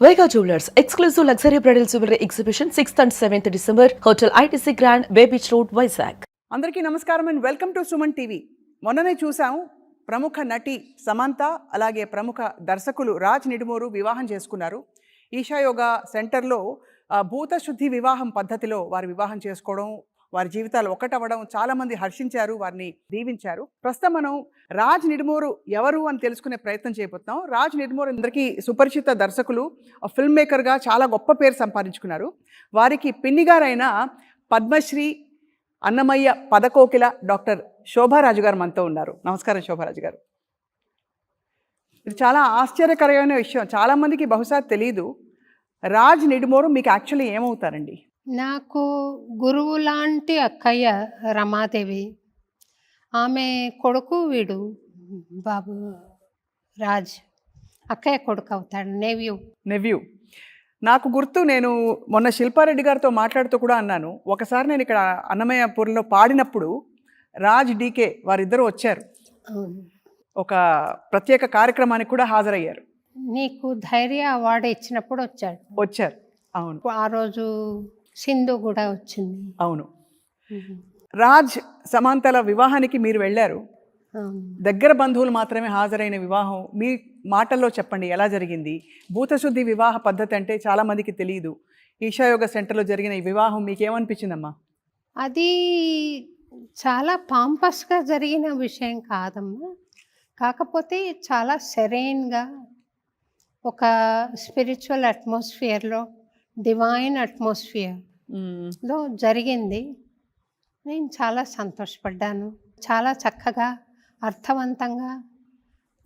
Vega Jewelers, exclusive luxury bridal jewelry exhibition 6th and 7th December, Hotel ITC Grand, Bay Beach Road, Vizag. అందరికీ నమస్కారం and welcome to Suman TV. మొన్ననే చూసాం ప్రముఖ నటి సమంత అలాగే ప్రముఖ దర్శకులు రాజ్ నిడుమూరు వివాహం చేసుకున్నారు. ఈషా యోగా సెంటర్లో భూత శుద్ధి వివాహం పద్ధతిలో వారు వివాహం చేసుకోవడం, వారి జీవితాలు ఒకటవ్వడం చాలామంది హర్షించారు, వారిని దీవించారు. ప్రస్తుతం మనం రాజ్ నిడుమూరు ఎవరు అని తెలుసుకునే ప్రయత్నం చేయబోతున్నాం. రాజ్ నిడుమూరు అందరికీ సుపరిచిత దర్శకులు, ఫిల్మ్ మేకర్గా చాలా గొప్ప పేరు సంపాదించుకున్నారు. వారికి పిన్నిగారైన పద్మశ్రీ అన్నమయ్య పదకోకిల డాక్టర్ శోభారాజు గారు మనతో ఉన్నారు. నమస్కారం శోభారాజు గారు. ఇది చాలా ఆశ్చర్యకరమైన విషయం, చాలామందికి బహుశా తెలీదు. రాజ్ నిడుమూరు మీకు యాక్చువల్లీ ఏమవుతారండి? నాకు గురువు లాంటి అక్కయ్య రమాదేవి, ఆమె కొడుకు వీడు బాబు రాజ్, అక్కయ్య కొడుకు అవుతాడు, నెవ్యూ. నాకు గుర్తు, నేను మొన్న శిల్పారెడ్డి గారితో మాట్లాడుతూ కూడా అన్నాను, ఒకసారి నేను ఇక్కడ అన్నమయ్యపూర్లో పాడినప్పుడు రాజ్ డీకే వారిద్దరూ వచ్చారు, ఒక ప్రత్యేక కార్యక్రమానికి కూడా హాజరయ్యారు. నీకు ధైర్య అవార్డు ఇచ్చినప్పుడు వచ్చారు. అవును, ఆ రోజు సింధు కూడా వచ్చింది. అవును. రాజ్ సమంతల వివాహానికి మీరు వెళ్ళారు, దగ్గర బంధువులు మాత్రమే హాజరైన వివాహం. మీ మాటల్లో చెప్పండి, ఎలా జరిగింది? భూతశుద్ధి వివాహ పద్ధతి అంటే చాలామందికి తెలియదు. ఈషాయోగ సెంటర్లో జరిగిన ఈ వివాహం మీకేమనిపించిందమ్మా? అది చాలా పాంపస్గా జరిగిన విషయం కాదమ్మా, కాకపోతే చాలా సెరైన్గా ఒక స్పిరిచువల్ అట్మాస్ఫియర్లో, డివైన్ అట్మాస్ఫియర్లో జరిగింది. నేను చాలా సంతోషపడ్డాను. చాలా చక్కగా అర్థవంతంగా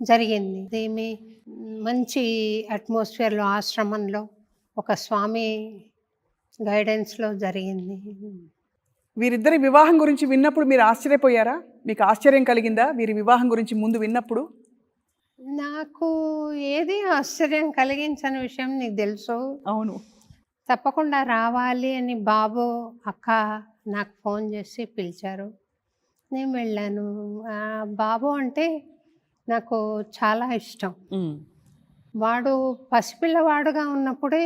జరిగింది. ఏమి మంచి అట్మాస్ఫియర్లో, ఆశ్రమంలో, ఒక స్వామి గైడెన్స్లో జరిగింది. వీరిద్దరి వివాహం గురించి విన్నప్పుడు మీరు ఆశ్చర్యపోయారా? మీకు ఆశ్చర్యం కలిగిందా వీరి వివాహం గురించి ముందు విన్నప్పుడు? నాకు ఏది ఆశ్చర్యం కలిగించని విషయం నీకు తెలుసు. అవును, తప్పకుండా రావాలి అని బాబు అక్క నాకు ఫోన్ చేసి పిలిచారు, నేను వెళ్ళాను. బాబు అంటే నాకు చాలా ఇష్టం. వాడు పసిపిల్లవాడుగా ఉన్నప్పుడే,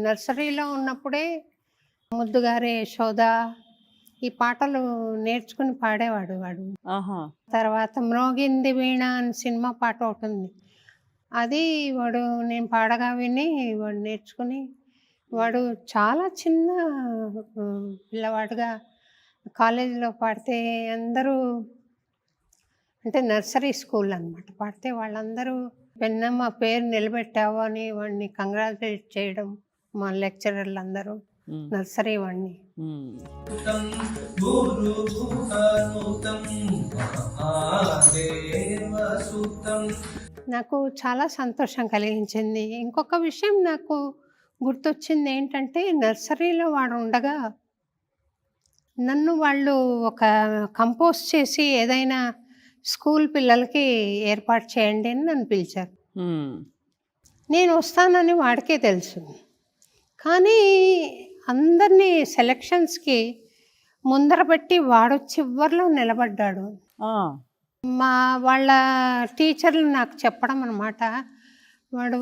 నర్సరీలో ఉన్నప్పుడే ముద్దుగారే యశోద ఈ పాటలు నేర్చుకుని పాడేవాడు వాడు. తర్వాత మ్రోగింది వీణ అని సినిమా పాట ఒకటి ఉంది, అది వాడు నేను పాడగా విని వాడు నేర్చుకుని, వాడు చాలా చిన్న పిల్లవాడుగా కాలేజీలో పాడితే అందరూ, అంటే నర్సరీ స్కూల్ అనమాట, పాడితే వాళ్ళందరూ పెన్నమ్మ పేరు నిలబెట్టావు అని వాడిని కంగ్రాచులేట్ చేయడం, మా లెక్చరర్లు అందరూ నర్సరీ వాడిని. నాకు చాలా సంతోషం కలిగించింది. ఇంకొక విషయం నాకు గుర్తొచ్చింది ఏంటంటే, నర్సరీలో వాడు ఉండగా నన్ను వాళ్ళు ఒక కంపోజ్ చేసి ఏదైనా స్కూల్ పిల్లలకి ఏర్పాటు చేయండి అని నన్ను పిలిచారు. నేను వస్తానని వాడికే తెలుసు, కానీ అందరినీ సెలక్షన్స్కి ముందర పెట్టి వాడు చివరిలో నిలబడ్డాడు. వాళ్ళ టీచర్లు నాకు చెప్పడం అన్నమాట, వాడు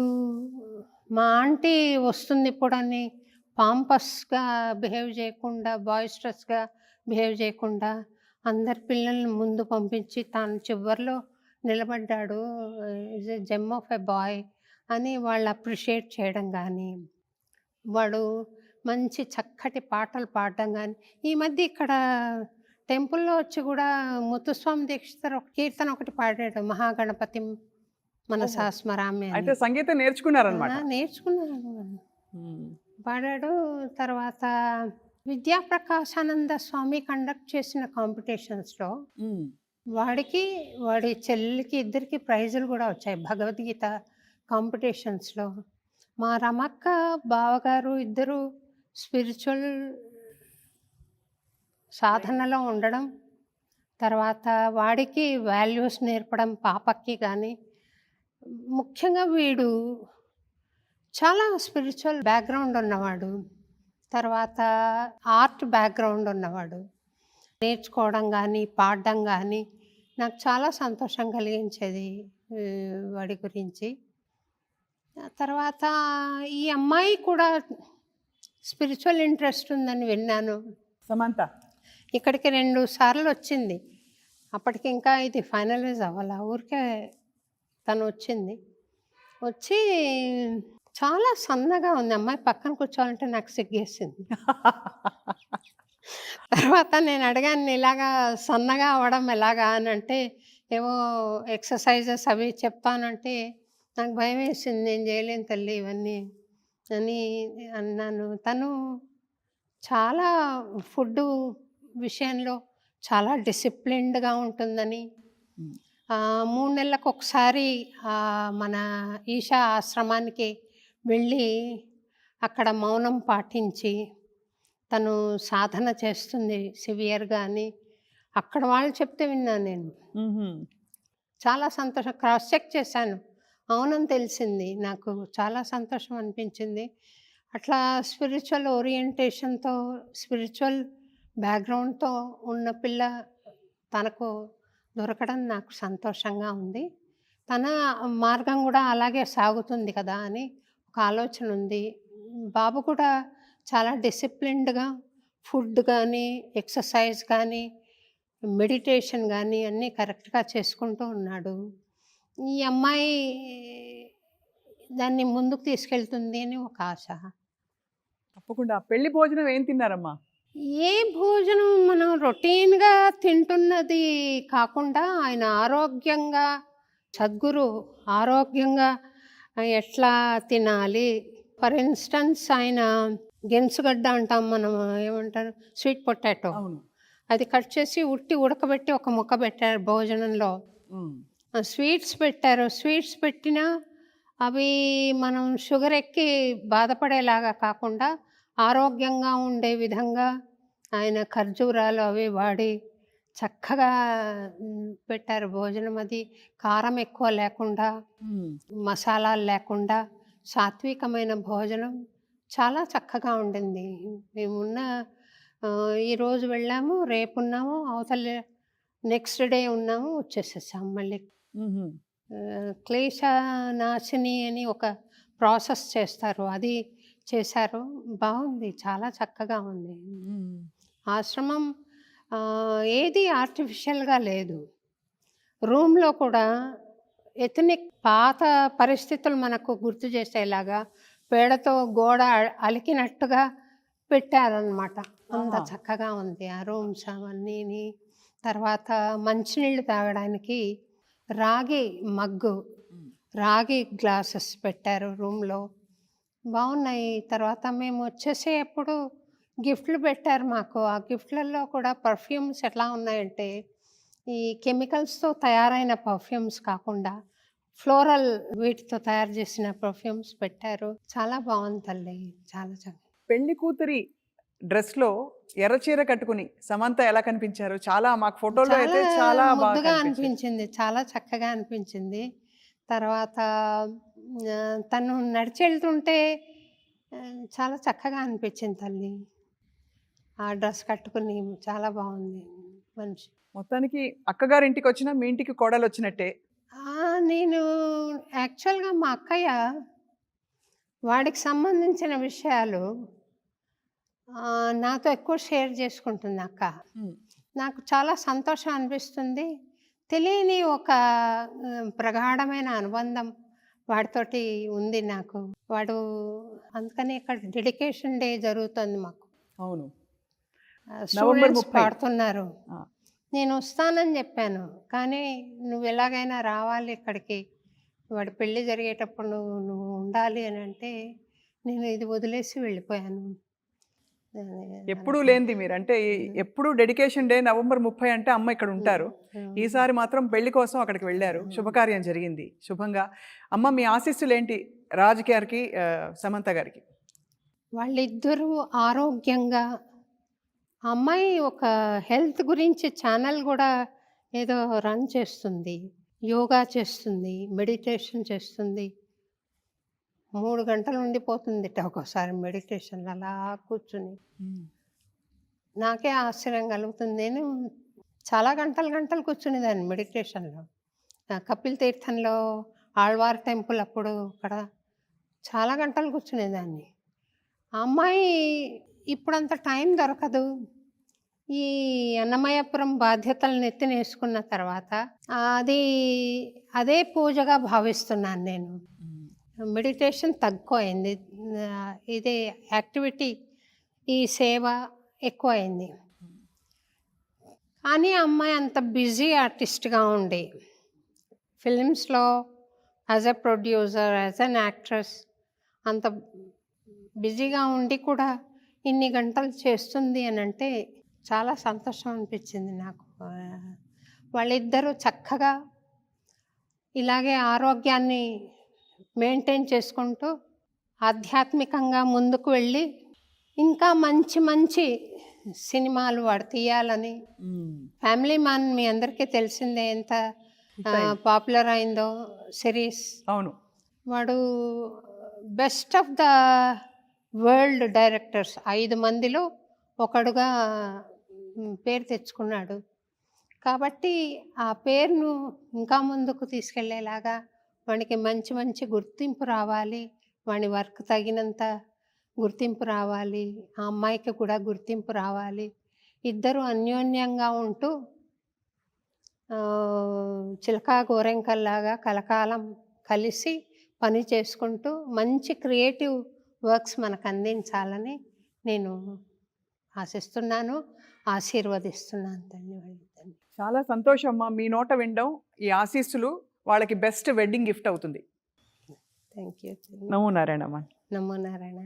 మా ఆంటీ వస్తుంది ఇప్పుడు అని పాంపస్గా బిహేవ్ చేయకుండా, బాయిస్టరస్గా బిహేవ్ చేయకుండా అందరి పిల్లల్ని ముందు పంపించి తాను చివరిలో నిలబడ్డాడు, is a gem of a boy అని వాళ్ళు అప్రిషియేట్ చేయడం కానీ, వాడు మంచి చక్కటి పాటలు పాడడం కానీ. ఈ మధ్య ఇక్కడ టెంపుల్లో వచ్చి కూడా ముత్తుస్వామి దీక్షితర్ ఒక కీర్తన ఒకటి పాడాడు, మహాగణపతి మనసా స్మరామి. అయితే సంగీతం నేర్చుకున్నారన్నమాట? నేర్చుకున్నాను, పాడాడు. తర్వాత విద్యాప్రకాశానంద స్వామి కండక్ట్ చేసిన కాంపిటీషన్స్లో వాడి చెల్లికి ఇద్దరికి ప్రైజులు కూడా వచ్చాయి భగవద్గీత కాంపిటీషన్స్లో. మా రమక్క బావగారు ఇద్దరు స్పిరిచువల్ సాధనలో ఉండడం, తర్వాత వాడికి వాల్యూస్ నేర్పడం పాపకి కానీ, ముఖ్యంగా వీడు చాలా స్పిరిచువల్ బ్యాక్గ్రౌండ్ ఉన్నవాడు, తర్వాత ఆర్ట్ బ్యాక్గ్రౌండ్ ఉన్నవాడు. నేర్చుకోవడం కానీ పాడడం కానీ నాకు చాలా సంతోషం కలిగించేది వాడి గురించి. ఆ తర్వాత ఈ అమ్మాయి కూడా స్పిరిచువల్ ఇంట్రెస్ట్ ఉందని విన్నాను. సమంత. ఇక్కడికి 2 సార్లు వచ్చింది. అప్పటికి ఇంకా ఇది ఫైనలైజ్ అవ్వాల. ఊరికే తను వచ్చింది. వచ్చి చాలా సన్నగా ఉంది. అమ్మాయి పక్కన కూర్చోవాలంటే నాకు సిగ్గేసింది. తర్వాత నేను అడిగాను, ఇలాగా సన్నగా అవ్వడం ఎలాగా అని అంటే, ఏవో ఎక్సర్సైజెస్ అవి చెప్తానంటే, నాకు భయం వేసింది. నేను చేయలేను తల్లి ఇవన్నీ అని అన్నాను. తను చాలా ఫుడ్డు విషయంలో చాలా డిసిప్లిన్డ్గా ఉంటుందని, ఉమ్. 3 నెలలకు ఒకసారి మన ఈషా ఆశ్రమానికి వెళ్ళి అక్కడ మౌనం పాటించి తను సాధన చేస్తుంది సివియర్గా అని అక్కడ వాళ్ళు చెప్తే విన్నాను నేను. మ్మ్హ్మ్. చాలా సంతోషం. క్రాస్ చెక్ చేశాను, అవునని తెలిసింది. నాకు చాలా సంతోషం అనిపించింది. అట్లా స్పిరిచువల్ ఓరియంటేషన్తో, స్పిరిచువల్ బ్యాక్గ్రౌండ్తో ఉన్న పిల్ల తనకు దొరకడం నాకు సంతోషంగా ఉంది. తన మార్గం కూడా అలాగే సాగుతుంది కదా అని ఒక ఆలోచన ఉంది. బాబు కూడా చాలా డిసిప్లిన్డ్గా ఫుడ్ కానీ, ఎక్సర్సైజ్ కానీ, మెడిటేషన్ కానీ అన్నీ కరెక్ట్గా చేసుకుంటూ ఉన్నాడు. ఈ అమ్మాయి దాన్ని ముందుకు తీసుకెళ్తుంది అని ఒక ఆశ. తప్పకుండా. పెళ్లి భోజనం ఏం తిన్నారమ్మా? ఏ భోజనం మనం రొటీన్గా తింటున్నది కాకుండా ఆయన ఆరోగ్యంగా, సద్గురు ఆరోగ్యంగా ఎట్లా తినాలి. ఫర్ ఇన్స్టెన్స్ ఆయన గెన్సుగడ్డ అంటాం మనం, ఏమంటారు, స్వీట్ పొటాటో, అవును. అది కట్ చేసి ఉడకబెట్టి ఒక ముక్క పెట్టారు భోజనంలో. ఉమ్. స్వీట్స్ పెట్టారు. స్వీట్స్ పెట్టినా అవి మనం షుగర్ ఎక్కి బాధపడేలాగా కాకుండా ఆరోగ్యంగా ఉండే విధంగా ఆయన ఖర్జూరాలు అవి వాడి చక్కగా పెట్టారు భోజనం. అది కారం ఎక్కువ లేకుండా, ఉమ్. మసాలాలు లేకుండా సాత్వికమైన భోజనం చాలా చక్కగా ఉండింది. మేమున్న ఈరోజు వెళ్ళాము, రేపు ఉన్నాము, అవతల నెక్స్ట్ డే ఉన్నాము, వచ్చేసేసాము మళ్ళీ. మ్మ్హ్మ్. క్లేశ నాశిని అని ఒక ప్రాసెస్ చేస్తారు, అది చేశారు. బాగుంది, చాలా చక్కగా ఉంది. ఉమ్. ఆశ్రమం ఏది ఆర్టిఫిషియల్గా లేదు. రూమ్లో కూడా ఎథనిక్ పాత పరిస్థితులు మనకు గుర్తు చేసేలాగా పేడతో గోడ అలికినట్టుగా పెట్టారనమాట. అంత ఆహా. చక్కగా ఉంది ఆ రూమ్స్ అవన్నీ. తర్వాత మంచినీళ్ళు తాగడానికి రాగి మగ్గు, ఉమ్. రాగి గ్లాసెస్ పెట్టారు రూమ్లో, బాగున్నాయి. తర్వాత మేము వచ్చేసేప్పుడు గిఫ్ట్లు పెట్టారు మాకు. ఆ గిఫ్ట్లలో కూడా పర్ఫ్యూమ్స్ ఎట్లా ఉన్నాయంటే, ఈ కెమికల్స్తో తయారైన పర్ఫ్యూమ్స్ కాకుండా ఫ్లోరల్ వీటితో తయారు చేసిన పర్ఫ్యూమ్స్ పెట్టారు. చాలా బాగుంది తల్లి, చాలా చక్కగా. పెళ్లి కూతురి డ్రెస్ లో ఎర్ర చీర కట్టుకుని సమంత ఎలా కనిపించారు? చాలా మాకు ఫోటోలో అయితే చాలా బాగా ముద్దుగా కనిపించారు. అనిపించింది, చాలా చక్కగా అనిపించింది. తర్వాత తను నడిచి వెళ్తుంటే చాలా చక్కగా అనిపించింది తల్లి. ఆ డ్రెస్ కట్టుకుని చాలా బాగుంది మనిషి. మొత్తానికి అక్కగారింటికి వచ్చినా మీ ఇంటికి కోడలు వచ్చినట్టే. నేను యాక్చువల్గా మా అక్కయ్య వాడికి సంబంధించిన విషయాలు నాతో ఎక్కువ షేర్ చేసుకుంటుంది అక్క. ఉమ్. నాకు చాలా సంతోషం అనిపిస్తుంది. తెలియని ఒక ప్రగాఢమైన అనుబంధం వాడితోటి ఉంది నాకు. వాడు అందుకని ఇక్కడ డెడికేషన్ డే జరుగుతుంది మాకు. అవును. November students 30. పాడుతున్నారు. ఆ. నేను వస్తానని చెప్పాను, కానీ నువ్వు ఎలాగైనా రావాలి ఇక్కడికి, వాడి పెళ్ళి జరిగేటప్పుడు నువ్వు ఉండాలి అని అంటే నేను ఇది వదిలేసి వెళ్ళిపోయాను. ఎప్పుడూ లేనిది మీరు అంటే ఎప్పుడు డెడికేషన్ డే నవంబర్ 30 అంటే అమ్మ ఇక్కడ ఉంటారు. ఈసారి మాత్రం పెళ్లి కోసం అక్కడికి వెళ్ళారు. శుభకార్యం జరిగింది శుభంగా. అమ్మ మీ ఆశీస్సులు ఏంటి రాజ్ గారికి, సమంత గారికి? వాళ్ళిద్దరూ ఆరోగ్యంగా, అమ్మాయి ఒక హెల్త్ గురించి ఛానల్ కూడా ఏదో రన్ చేస్తుంది, యోగా చేస్తుంది, మెడిటేషన్ చేస్తుంది. 3 గంటలు ఉండిపోతుందిట ఒక్కోసారి మెడిటేషన్ అలా కూర్చుని. నాకే ఆశ్చర్యం కలుగుతుంది. నేను చాలా గంటలు కూర్చునేదాన్ని మెడిటేషన్లో. కపిల్ తీర్థంలో ఆళ్వార్ టెంపుల్ అప్పుడు అక్కడ చాలా గంటలు కూర్చునేదాన్ని. ఆ అమ్మాయి ఇప్పుడంత టైం దొరకదు. ఈ అన్నమయ్యపురం బాధ్యతలు నెత్తినేసుకున్న తర్వాత అదే పూజగా భావిస్తున్నాను నేను. మెడిటేషన్ తక్కువైంది. ఇది యాక్టివిటీ, ఈ సేవ ఎక్కువైంది. కానీ ఆ అమ్మాయి అంత బిజీ ఆర్టిస్ట్గా ఉండి ఫిలిమ్స్లో as a producer, as an actress అంత బిజీగా ఉండి కూడా ఇన్ని గంటలు చేస్తుంది అని అంటే చాలా సంతోషం అనిపించింది నాకు. వాళ్ళిద్దరూ చక్కగా ఇలాగే ఆరోగ్యాన్ని మెయింటైన్ చేసుకుంటూ ఆధ్యాత్మికంగా ముందుకు వెళ్ళి ఇంకా మంచి మంచి సినిమాలు వాడు తీయాలని. ఫ్యామిలీ మ్యాన్ మీ అందరికీ తెలిసిందే ఎంత పాపులర్ అయిందో సిరీస్. అవును. వాడు best of the world directors 5 మందిలో ఒకడుగా పేరు తెచ్చుకున్నాడు. కాబట్టి ఆ పేరును ఇంకా ముందుకు తీసుకెళ్లేలాగా వానికి మంచి మంచి గుర్తింపు రావాలి, వాని వర్క్ తగినంత గుర్తింపు రావాలి, ఆ అమ్మాయికి కూడా గుర్తింపు రావాలి. ఇద్దరు అన్యోన్యంగా ఉంటూ చిలకా గోరెంకల్లాగా కలకాలం కలిసి పని చేసుకుంటూ మంచి క్రియేటివ్ వర్క్స్ మనకు అందించాలని నేను ఆశిస్తున్నాను, ఆశీర్వదిస్తున్నాను. ధన్యవాదాలు. చాలా సంతోషం అమ్మా, మీ నోట వినడం. ఈ ఆశీస్సులు వాళ్ళకి బెస్ట్ వెడ్డింగ్ గిఫ్ట్ అవుతుంది. Thank you. నమో నారాయణ అమ్మా. నమో నారాయణ.